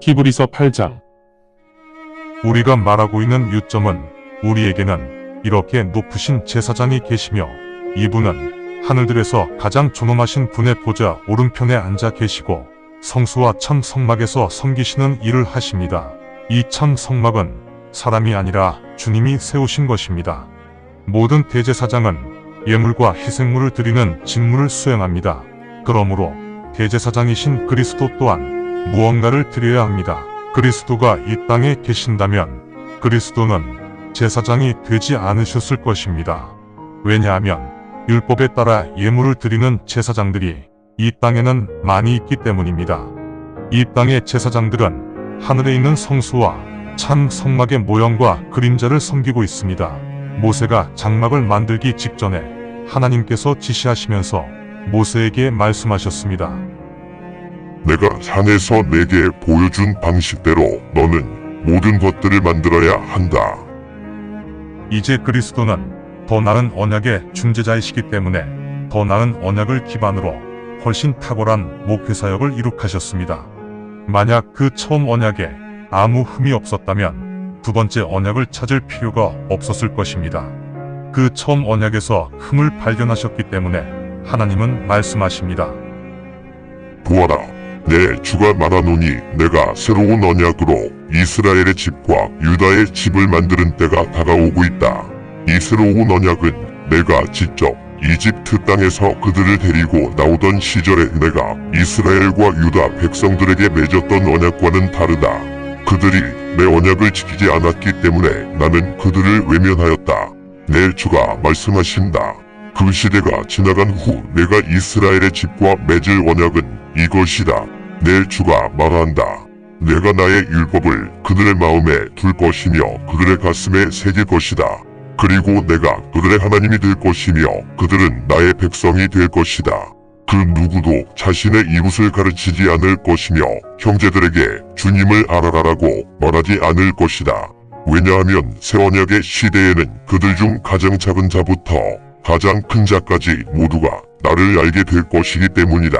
히브리서 8장. 우리가 말하고 있는 유점은 우리에게는 이렇게 높으신 제사장이 계시며 이분은 하늘들에서 가장 존엄하신 분의 보좌 오른편에 앉아 계시고 성수와 참 성막에서 섬기시는 일을 하십니다. 이 참 성막은 사람이 아니라 주님이 세우신 것입니다. 모든 대제사장은 예물과 희생물을 드리는 직무를 수행합니다. 그러므로 대제사장이신 그리스도 또한 무언가를 드려야 합니다. 그리스도가 이 땅에 계신다면 그리스도는 제사장이 되지 않으셨을 것입니다. 왜냐하면 율법에 따라 예물을 드리는 제사장들이 이 땅에는 많이 있기 때문입니다. 이 땅의 제사장들은 하늘에 있는 성수와 참 성막의 모형과 그림자를 섬기고 있습니다. 모세가 장막을 만들기 직전에 하나님께서 지시하시면서 모세에게 말씀하셨습니다. 내가 산에서 내게 보여준 방식대로 너는 모든 것들을 만들어야 한다. 이제 그리스도는 더 나은 언약의 중재자이시기 때문에 더 나은 언약을 기반으로 훨씬 탁월한 목회사역을 이룩하셨습니다. 만약 그 처음 언약에 아무 흠이 없었다면 두 번째 언약을 찾을 필요가 없었을 것입니다. 그 처음 언약에서 흠을 발견하셨기 때문에 하나님은 말씀하십니다. 보아라, 내 주가 말하노니 내가 새로운 언약으로 이스라엘의 집과 유다의 집을 만드는 때가 다가오고 있다. 이 새로운 언약은 내가 직접 이집트 땅에서 그들을 데리고 나오던 시절에 내가 이스라엘과 유다 백성들에게 맺었던 언약과는 다르다. 그들이 내 언약을 지키지 않았기 때문에 나는 그들을 외면하였다. 내 주가 말씀하신다. 그 시대가 지나간 후 내가 이스라엘의 집과 맺을 언약은 이것이다. 내 주가 말한다. 내가 나의 율법을 그들의 마음에 둘 것이며 그들의 가슴에 새길 것이다. 그리고 내가 그들의 하나님이 될 것이며 그들은 나의 백성이 될 것이다. 그 누구도 자신의 이웃을 가르치지 않을 것이며 형제들에게 주님을 알아라라고 말하지 않을 것이다. 왜냐하면 새 언약의 시대에는 그들 중 가장 작은 자부터 가장 큰 자까지 모두가 나를 알게 될 것이기 때문이다.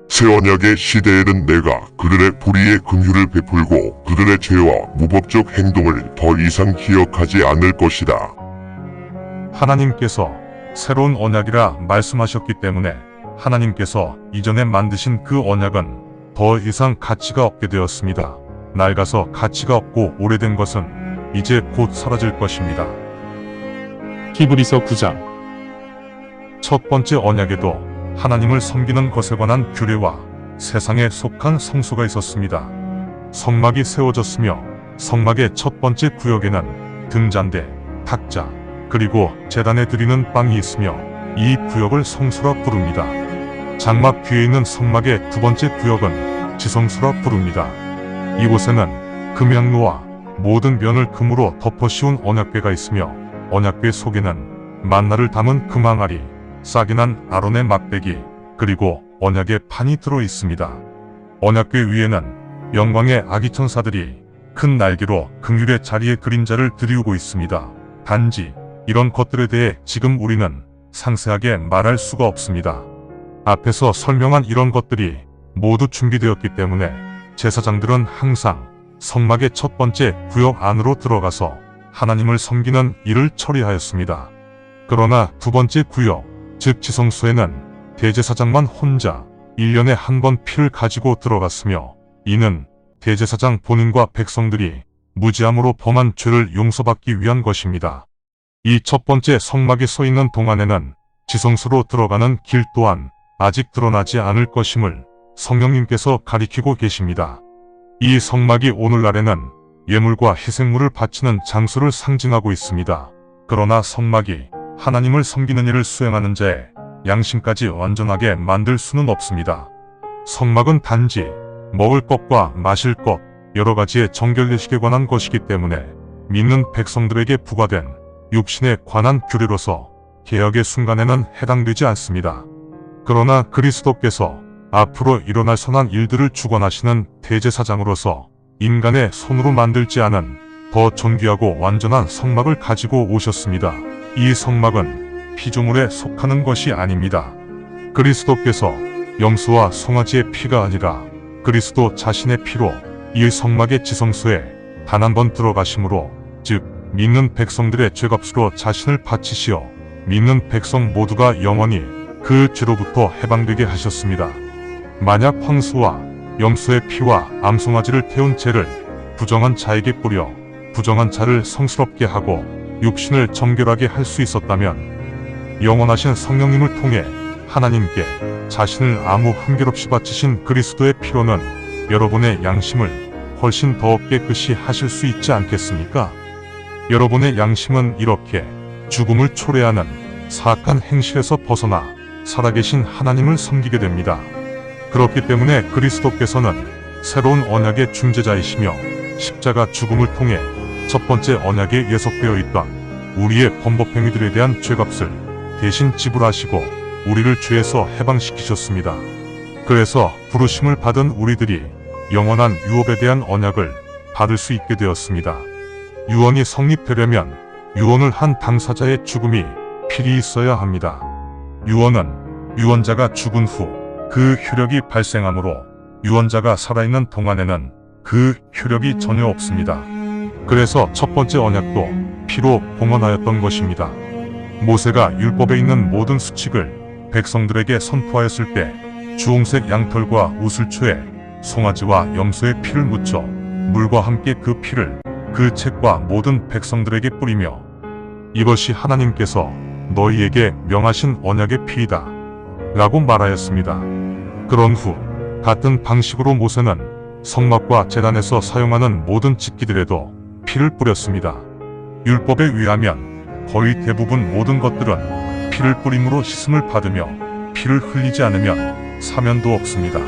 새 언약의 시대에는 내가 그들의 불의에 긍휼을 베풀고 그들의 죄와 무법적 행동을 더 이상 기억하지 않을 것이다. 하나님께서 새로운 언약이라 말씀하셨기 때문에 하나님께서 이전에 만드신 그 언약은 더 이상 가치가 없게 되었습니다. 낡아서 가치가 없고 오래된 것은 이제 곧 사라질 것입니다. 히브리서 9장. 첫 번째 언약에도 하나님을 섬기는 것에 관한 규례와 세상에 속한 성소가 있었습니다. 성막이 세워졌으며 성막의 첫 번째 구역에는 등잔대, 탁자, 그리고 제단에 드리는 빵이 있으며 이 구역을 성소라 부릅니다. 장막 뒤에 있는 성막의 두 번째 구역은 지성소라 부릅니다. 이곳에는 금향로와 모든 면을 금으로 덮어 씌운 언약궤가 있으며 언약궤 속에는 만나를 담은 금항아리, 싹이 난 아론의 막대기, 그리고 언약의 판이 들어 있습니다. 언약궤 위에는 영광의 아기 천사들이 큰 날개로 긍휼의 자리에 그림자를 드리우고 있습니다. 단지 이런 것들에 대해 지금 우리는 상세하게 말할 수가 없습니다. 앞에서 설명한 이런 것들이 모두 준비되었기 때문에 제사장들은 항상 성막의 첫 번째 구역 안으로 들어가서 하나님을 섬기는 일을 처리하였습니다. 그러나 두 번째 구역, 즉 지성소에는 대제사장만 혼자 1년에 한 번 피를 가지고 들어갔으며 이는 대제사장 본인과 백성들이 무지함으로 범한 죄를 용서받기 위한 것입니다. 이 첫 번째 성막에 서 있는 동안에는 지성소로 들어가는 길 또한 아직 드러나지 않을 것임을 성령님께서 가리키고 계십니다. 이 성막이 오늘날에는 예물과 희생물을 바치는 장소를 상징하고 있습니다. 그러나 성막이 하나님을 섬기는 일을 수행하는 자의 양심까지 완전하게 만들 수는 없습니다. 성막은 단지 먹을 것과 마실 것, 여러 가지의 정결례식에 관한 것이기 때문에 믿는 백성들에게 부과된 육신에 관한 규례로서 개혁의 순간에는 해당되지 않습니다. 그러나 그리스도께서 앞으로 일어날 선한 일들을 주관하시는 대제사장으로서 인간의 손으로 만들지 않은 더 존귀하고 완전한 성막을 가지고 오셨습니다. 이 성막은 피조물에 속하는 것이 아닙니다. 그리스도께서 염소와 송아지의 피가 아니라 그리스도 자신의 피로 이 성막의 지성소에 단 한 번 들어가심으로, 즉 믿는 백성들의 죄값으로 자신을 바치시어 믿는 백성 모두가 영원히 그 죄로부터 해방되게 하셨습니다. 만약 황소와 염소의 피와 암송아지를 태운 죄를 부정한 자에게 뿌려 부정한 자를 성스럽게 하고 육신을 정결하게 할 수 있었다면, 영원하신 성령님을 통해 하나님께 자신을 아무 한결 없이 바치신 그리스도의 피로는 여러분의 양심을 훨씬 더 깨끗이 하실 수 있지 않겠습니까? 여러분의 양심은 이렇게 죽음을 초래하는 사악한 행실에서 벗어나 살아계신 하나님을 섬기게 됩니다. 그렇기 때문에 그리스도께서는 새로운 언약의 중재자이시며 십자가 죽음을 통해 첫 번째 언약에 예속되어 있던 우리의 범법행위들에 대한 죄값을 대신 지불하시고 우리를 죄에서 해방시키셨습니다. 그래서 부르심을 받은 우리들이 영원한 유업에 대한 언약을 받을 수 있게 되었습니다. 유언이 성립되려면 유언을 한 당사자의 죽음이 필히 있어야 합니다. 유언은 유언자가 죽은 후 그 효력이 발생하므로 유언자가 살아있는 동안에는 그 효력이 전혀 없습니다. 그래서 첫 번째 언약도 피로 봉헌하였던 것입니다. 모세가 율법에 있는 모든 수칙을 백성들에게 선포하였을 때 주홍색 양털과 우슬초에 송아지와 염소의 피를 묻혀 물과 함께 그 피를 그 책과 모든 백성들에게 뿌리며, 이것이 하나님께서 너희에게 명하신 언약의 피이다 라고 말하였습니다. 그런 후 같은 방식으로 모세는 성막과 제단에서 사용하는 모든 집기들에도 피를 뿌렸습니다. 율법에 의하면 거의 대부분 모든 것들은 피를 뿌림으로 씻음을 받으며 피를 흘리지 않으면 사면도 없습니다.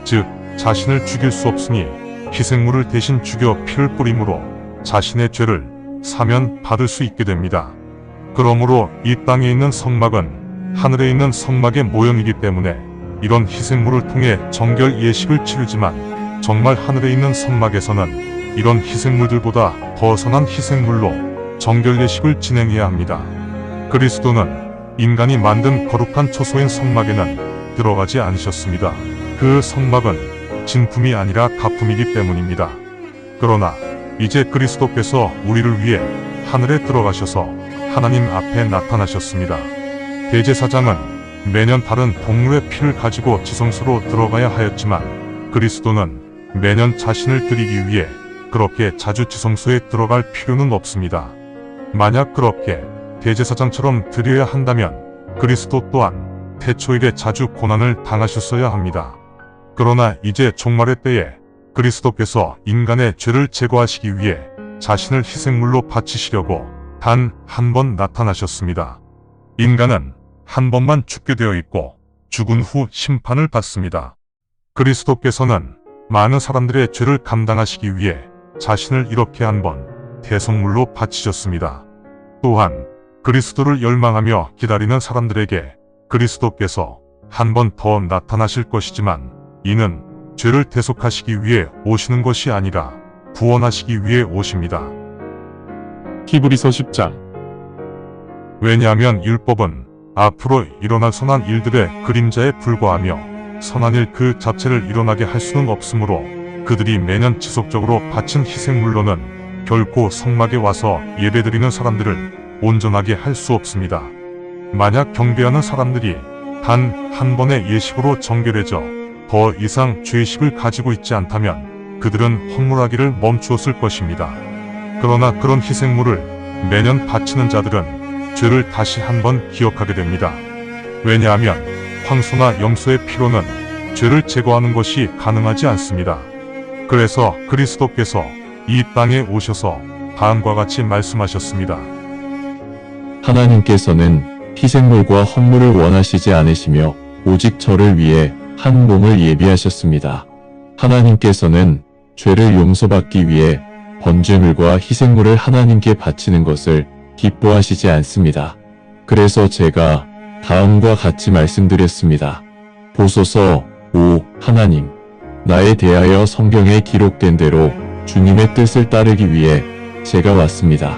즉 자신을 죽일 수 없으니 희생물을 대신 죽여 피를 뿌림으로 자신의 죄를 사면 받을 수 있게 됩니다. 그러므로 이 땅에 있는 성막은 하늘에 있는 성막의 모형이기 때문에 이런 희생물을 통해 정결 예식을 치르지만, 정말 하늘에 있는 성막에서는 이런 희생물들보다 더 선한 희생물로 정결 예식을 진행해야 합니다. 그리스도는 인간이 만든 거룩한 초소인 성막에는 들어가지 않으셨습니다. 그 성막은 진품이 아니라 가품이기 때문입니다. 그러나 이제 그리스도께서 우리를 위해 하늘에 들어가셔서 하나님 앞에 나타나셨습니다. 대제사장은 매년 다른 동물의 피를 가지고 지성소로 들어가야 하였지만, 그리스도는 매년 자신을 드리기 위해 그렇게 자주 지성소에 들어갈 필요는 없습니다. 만약 그렇게 대제사장처럼 드려야 한다면 그리스도 또한 태초일에 자주 고난을 당하셨어야 합니다. 그러나 이제 종말의 때에 그리스도께서 인간의 죄를 제거하시기 위해 자신을 희생물로 바치시려고 단 한 번 나타나셨습니다. 인간은 한 번만 죽게 되어 있고 죽은 후 심판을 받습니다. 그리스도께서는 많은 사람들의 죄를 감당하시기 위해 자신을 이렇게 한 번 대성물로 바치셨습니다. 또한 그리스도를 열망하며 기다리는 사람들에게 그리스도께서 한 번 더 나타나실 것이지만, 이는 죄를 대속하시기 위해 오시는 것이 아니라 구원하시기 위해 오십니다. 히브리서 10장. 왜냐하면 율법은 앞으로 일어날 선한 일들의 그림자에 불과하며 선한 일 그 자체를 일어나게 할 수는 없으므로 그들이 매년 지속적으로 바친 희생물로는 결코 성막에 와서 예배드리는 사람들을 온전하게 할 수 없습니다. 만약 경배하는 사람들이 단 한 번의 예식으로 정결해져 더 이상 죄의식을 가지고 있지 않다면 그들은 헌물하기를 멈추었을 것입니다. 그러나 그런 희생물을 매년 바치는 자들은 죄를 다시 한번 기억하게 됩니다. 왜냐하면 황소나 염소의 피로는 죄를 제거하는 것이 가능하지 않습니다. 그래서 그리스도께서 이 땅에 오셔서 다음과 같이 말씀하셨습니다. 하나님께서는 희생물과 헌물을 원하시지 않으시며 오직 저를 위해 한 몸을 예비하셨습니다. 하나님께서는 죄를 용서받기 위해 번제물과 희생물을 하나님께 바치는 것을 기뻐하시지 않습니다. 그래서 제가 다음과 같이 말씀드렸습니다. 보소서, 오 하나님, 나에 대하여 성경에 기록된 대로 주님의 뜻을 따르기 위해 제가 왔습니다.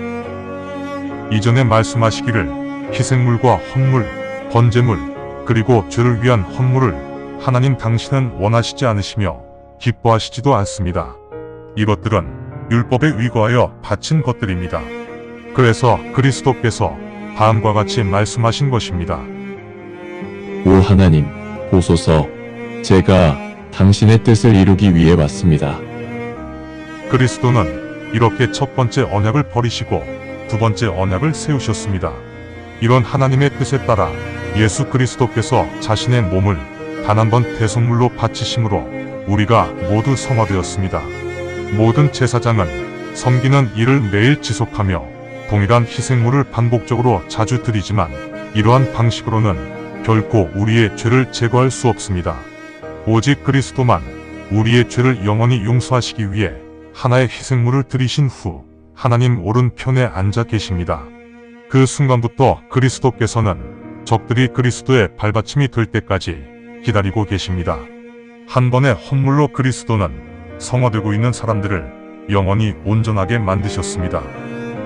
이전에 말씀하시기를 희생물과 헌물, 번제물, 그리고 죄를 위한 헌물을 하나님 당신은 원하시지 않으시며 기뻐하시지도 않습니다. 이것들은 율법에 위거하여 바친 것들입니다. 그래서 그리스도께서 다음과 같이 말씀하신 것입니다. 오 하나님, 보소서, 제가 당신의 뜻을 이루기 위해 왔습니다. 그리스도는 이렇게 첫 번째 언약을 버리시고 두 번째 언약을 세우셨습니다. 이런 하나님의 뜻에 따라 예수 그리스도께서 자신의 몸을 단 한 번 대속물로 바치심으로 우리가 모두 성화되었습니다. 모든 제사장은 섬기는 일을 매일 지속하며 동일한 희생물을 반복적으로 자주 드리지만 이러한 방식으로는 결코 우리의 죄를 제거할 수 없습니다. 오직 그리스도만 우리의 죄를 영원히 용서하시기 위해 하나의 희생물을 드리신 후 하나님 오른편에 앉아 계십니다. 그 순간부터 그리스도께서는 적들이 그리스도의 발받침이 될 때까지 기다리고 계십니다. 한 번의 헌물로 그리스도는 성화되고 있는 사람들을 영원히 온전하게 만드셨습니다.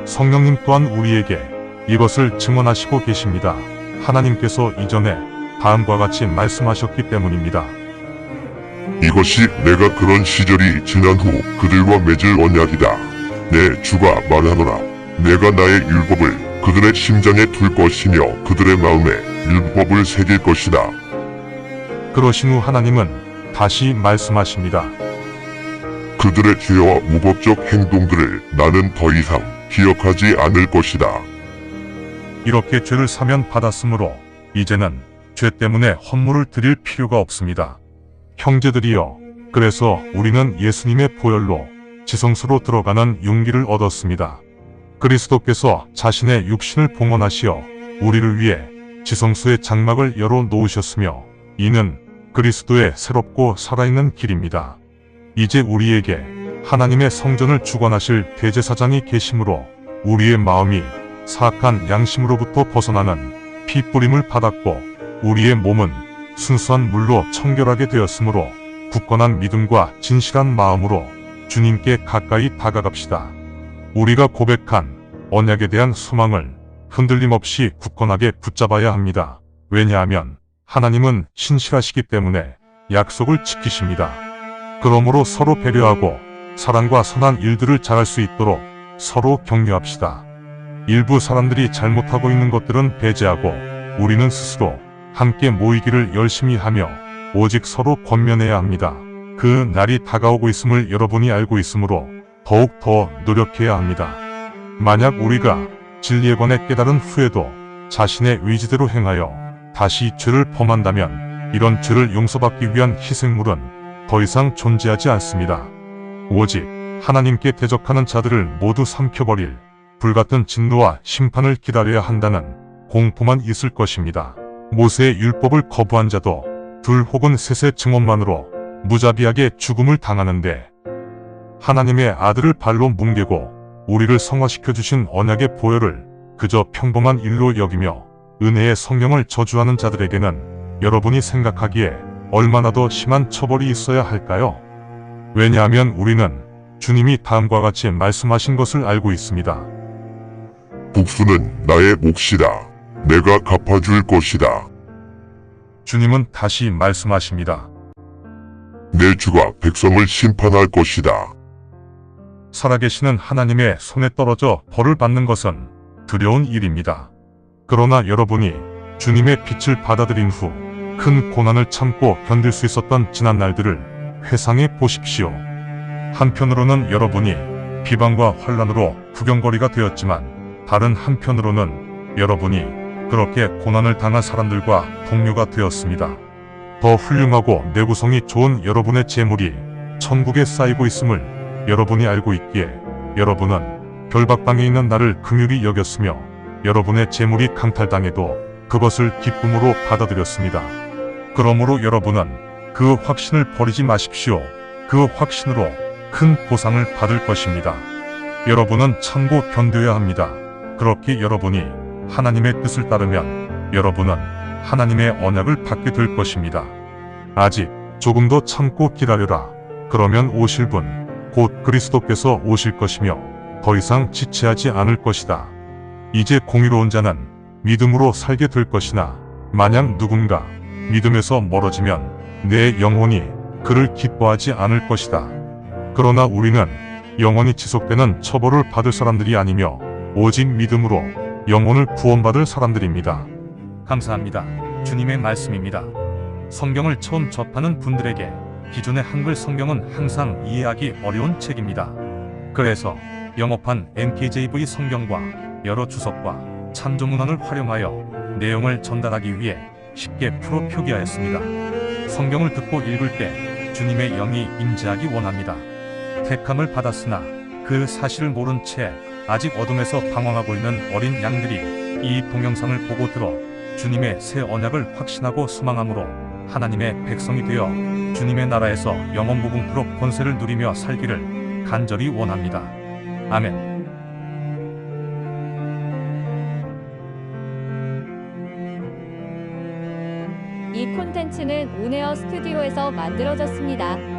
성령님 또한 우리에게 이것을 증언하시고 계십니다. 하나님께서 이전에 다음과 같이 말씀하셨기 때문입니다. 이것이 내가 그런 시절이 지난 후 그들과 맺을 언약이다. 내 주가 말하노라. 내가 나의 율법을 그들의 심장에 둘 것이며 그들의 마음에 율법을 새길 것이다. 그러신 후 하나님은 다시 말씀하십니다. 그들의 죄와 무법적 행동들을 나는 더 이상 기억하지 않을 것이다. 이렇게 죄를 사면 받았으므로 이제는 죄 때문에 헌물을 드릴 필요가 없습니다. 형제들이여, 그래서 우리는 예수님의 보혈로 지성소로 들어가는 용기를 얻었습니다. 그리스도께서 자신의 육신을 봉헌하시어 우리를 위해 지성소의 장막을 열어 놓으셨으며 이는 그리스도의 새롭고 살아있는 길입니다. 이제 우리에게 하나님의 성전을 주관하실 대제사장이 계시므로 우리의 마음이 사악한 양심으로부터 벗어나는 피 뿌림을 받았고 우리의 몸은 순수한 물로 청결하게 되었으므로 굳건한 믿음과 진실한 마음으로 주님께 가까이 다가갑시다. 우리가 고백한 언약에 대한 소망을 흔들림 없이 굳건하게 붙잡아야 합니다. 왜냐하면 하나님은 신실하시기 때문에 약속을 지키십니다. 그러므로 서로 배려하고 사랑과 선한 일들을 잘할 수 있도록 서로 격려합시다. 일부 사람들이 잘못하고 있는 것들은 배제하고 우리는 스스로 함께 모이기를 열심히 하며 오직 서로 권면해야 합니다. 그 날이 다가오고 있음을 여러분이 알고 있으므로 더욱 더 노력해야 합니다. 만약 우리가 진리에 관해 깨달은 후에도 자신의 의지대로 행하여 다시 죄를 범한다면 이런 죄를 용서받기 위한 희생물은 더 이상 존재하지 않습니다. 오직 하나님께 대적하는 자들을 모두 삼켜버릴 불같은 진노와 심판을 기다려야 한다는 공포만 있을 것입니다. 모세의 율법을 거부한 자도 둘 혹은 셋의 증언만으로 무자비하게 죽음을 당하는데 하나님의 아들을 발로 뭉개고 우리를 성화시켜 주신 언약의 보혈을 그저 평범한 일로 여기며 은혜의 성령을 저주하는 자들에게는 여러분이 생각하기에 얼마나 더 심한 처벌이 있어야 할까요? 왜냐하면 우리는 주님이 다음과 같이 말씀하신 것을 알고 있습니다. 복수는 나의 몫이다. 내가 갚아줄 것이다. 주님은 다시 말씀하십니다. 내 주가 백성을 심판할 것이다. 살아계시는 하나님의 손에 떨어져 벌을 받는 것은 두려운 일입니다. 그러나 여러분이 주님의 빛을 받아들인 후 큰 고난을 참고 견딜 수 있었던 지난 날들을 회상해 보십시오. 한편으로는 여러분이 비방과 환난으로 구경거리가 되었지만 다른 한편으로는 여러분이 그렇게 고난을 당한 사람들과 동료가 되었습니다. 더 훌륭하고 내구성이 좋은 여러분의 재물이 천국에 쌓이고 있음을 여러분이 알고 있기에 여러분은 별박방에 있는 나를 긍휼히 여겼으며 여러분의 재물이 강탈당해도 그것을 기쁨으로 받아들였습니다. 그러므로 여러분은 그 확신을 버리지 마십시오. 그 확신으로 큰 보상을 받을 것입니다. 여러분은 참고 견뎌야 합니다. 그렇게 여러분이 하나님의 뜻을 따르면 여러분은 하나님의 언약을 받게 될 것입니다. 아직 조금 더 참고 기다려라. 그러면 오실 분, 곧 그리스도께서 오실 것이며 더 이상 지체하지 않을 것이다. 이제 공의로운 자는 믿음으로 살게 될 것이나 만약 누군가 믿음에서 멀어지면 내 영혼이 그를 기뻐하지 않을 것이다. 그러나 우리는 영원히 지속되는 처벌을 받을 사람들이 아니며 오직 믿음으로 영혼을 구원받을 사람들입니다. 감사합니다. 주님의 말씀입니다. 성경을 처음 접하는 분들에게 기존의 한글 성경은 항상 이해하기 어려운 책입니다. 그래서 영어판 NKJV 성경과 여러 주석과 참조문헌을 활용하여 내용을 전달하기 위해 쉽게 풀어 표기하였습니다. 성경을 듣고 읽을 때 주님의 영이 임재하기 원합니다. 택함을 받았으나 그 사실을 모른 채 아직 어둠에서 방황하고 있는 어린 양들이 이 동영상을 보고 들어 주님의 새 언약을 확신하고 소망함으로 하나님의 백성이 되어 주님의 나라에서 영원 무궁토록 권세를 누리며 살기를 간절히 원합니다. 아멘. 이 콘텐츠는 온에어 스튜디오에서 만들어졌습니다.